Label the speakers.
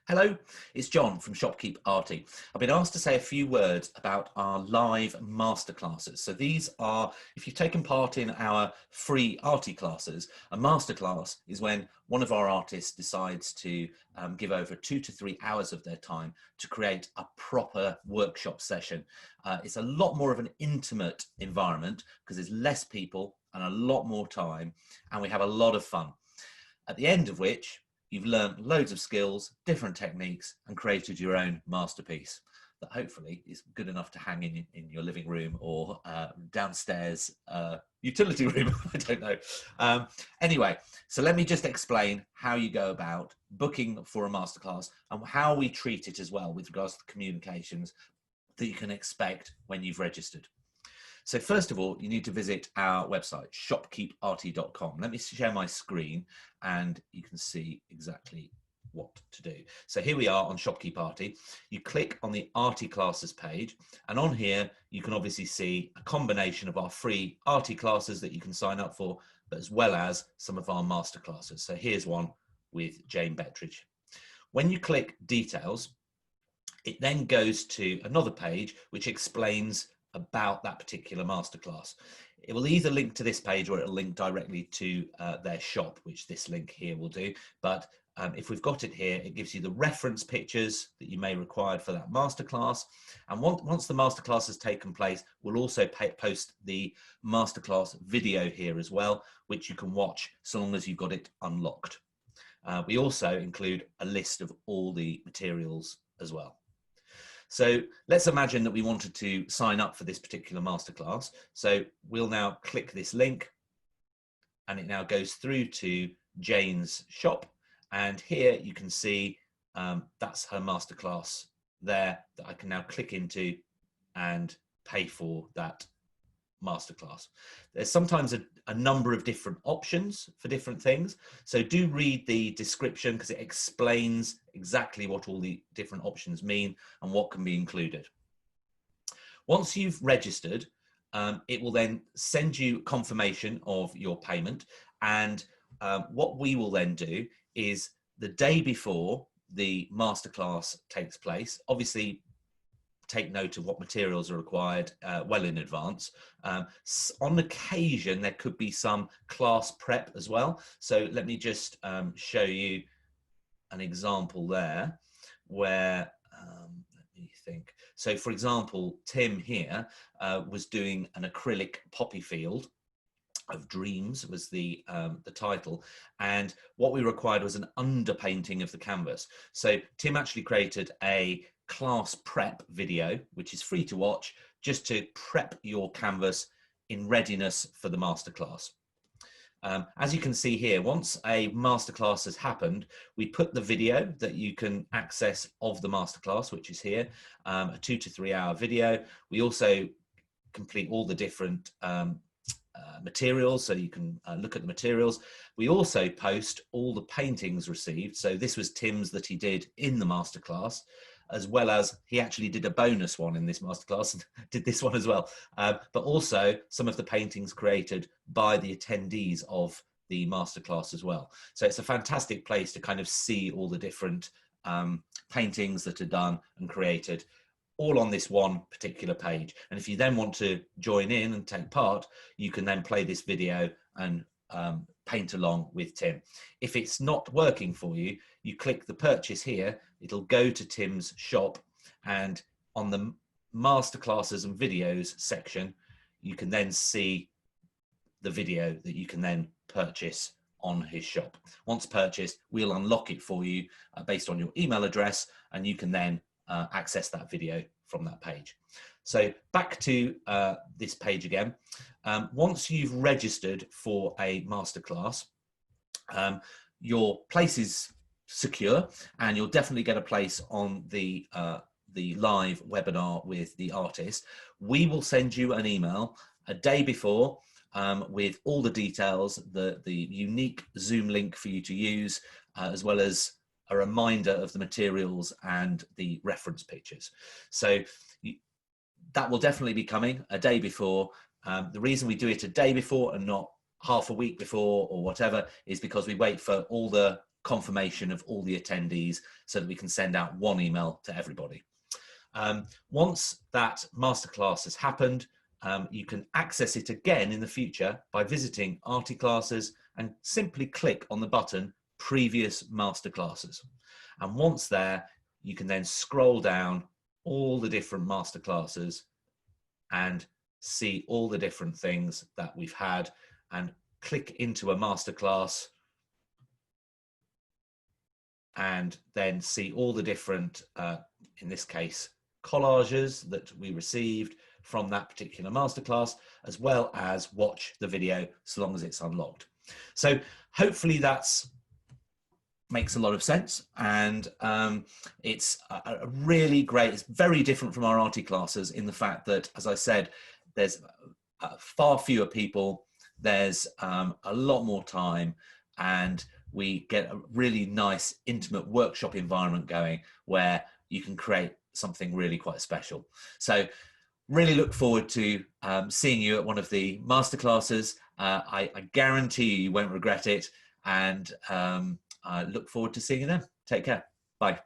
Speaker 1: Hello, it's John from ShopKeepArty. I've been asked to say a few words about our live masterclasses. So these are, if you've taken part in our free Arty classes, a masterclass is when one of our artists decides to give over 2 to 3 hours of their time to create a proper workshop session. It's a lot more of an intimate environment because there's less people and a lot more time, and we have a lot of fun. At the end of which, you've learned loads of skills, different techniques, and created your own masterpiece that hopefully is good enough to hang in your living room or downstairs utility room. I don't know. Anyway, so let me just explain how you go about booking for a masterclass and how we treat it as well with regards to the communications that you can expect when you've registered. So first of all, you need to visit our website, shopkeeparty.com. Let me share my screen and you can see exactly what to do. So here we are on ShopKeepArty. You click on the Arty classes page, and on here you can obviously see a combination of our free Arty classes that you can sign up for, but as well as some of our master classes. So here's one with Jane Bettridge. When you click details, it then goes to another page which explains about that particular masterclass. It will either link to this page or it'll link directly to their shop, which this link here will do. But if we've got it here, it gives you the reference pictures that you may require for that masterclass. And once the masterclass has taken place, we'll also post the masterclass video here as well, which you can watch so long as you've got it unlocked. We also include a list of all the materials as well. So let's imagine that we wanted to sign up for this particular masterclass. So we'll now click this link and it now goes through to Jane's shop. And here you can see that's her masterclass there that I can now click into and pay for that masterclass. There's sometimes a number of different options for different things. So do read the description because it explains exactly what all the different options mean and what can be included. Once you've registered, it will then send you confirmation of your payment. And what we will then do is the day before the masterclass takes place, obviously take note of what materials are required well in advance. On occasion, there could be some class prep as well. So let me just show you an example there where, let me think. So for example, Tim here was doing an acrylic poppy field of Dreams was the title, and what we required was an underpainting of the canvas. So Tim actually created a class prep video, which is free to watch, just to prep your canvas in readiness for the masterclass. As you can see here, once a masterclass has happened, we put the video that you can access of the masterclass, which is here, a 2 to 3 hour video. We also complete all the different materials, so you can look at the materials. We also post all the paintings received. So this was Tim's that he did in the masterclass, as well as he actually did a bonus one in this masterclass and did this one as well. But also some of the paintings created by the attendees of the masterclass as well. So it's a fantastic place to kind of see all the different paintings that are done and created, all on this one particular page. And if you then want to join in and take part, you can then play this video and paint along with Tim. If it's not working for you, you click the purchase here, it'll go to Tim's shop, and on the masterclasses and videos section, you can then see the video that you can then purchase on his shop. Once purchased, we'll unlock it for you based on your email address, and you can then access that video from that page. So back to this page again. Once you've registered for a masterclass, your place is secure, and you'll definitely get a place on the live webinar with the artist. We will send you an email a day before with all the details, the unique Zoom link for you to use, as well as a reminder of the materials and the reference pictures. So that will definitely be coming a day before. The reason we do it a day before and not half a week before or whatever is because we wait for all the confirmation of all the attendees so that we can send out one email to everybody. Once that masterclass has happened, you can access it again in the future by visiting Arty classes and simply click on the button previous masterclasses. And once there, you can then scroll down all the different masterclasses and see all the different things that we've had, and click into a masterclass and then see all the different, in this case, collages that we received from that particular masterclass, as well as watch the video so long as it's unlocked. So hopefully that's makes a lot of sense, and it's a really great, it's very different from our Arty classes in the fact that, as I said, there's far fewer people, there's a lot more time, and we get a really nice intimate workshop environment going where you can create something really quite special. So really look forward to seeing you at one of the masterclasses. I guarantee you won't regret it, and I look forward to seeing you then. Take care. Bye.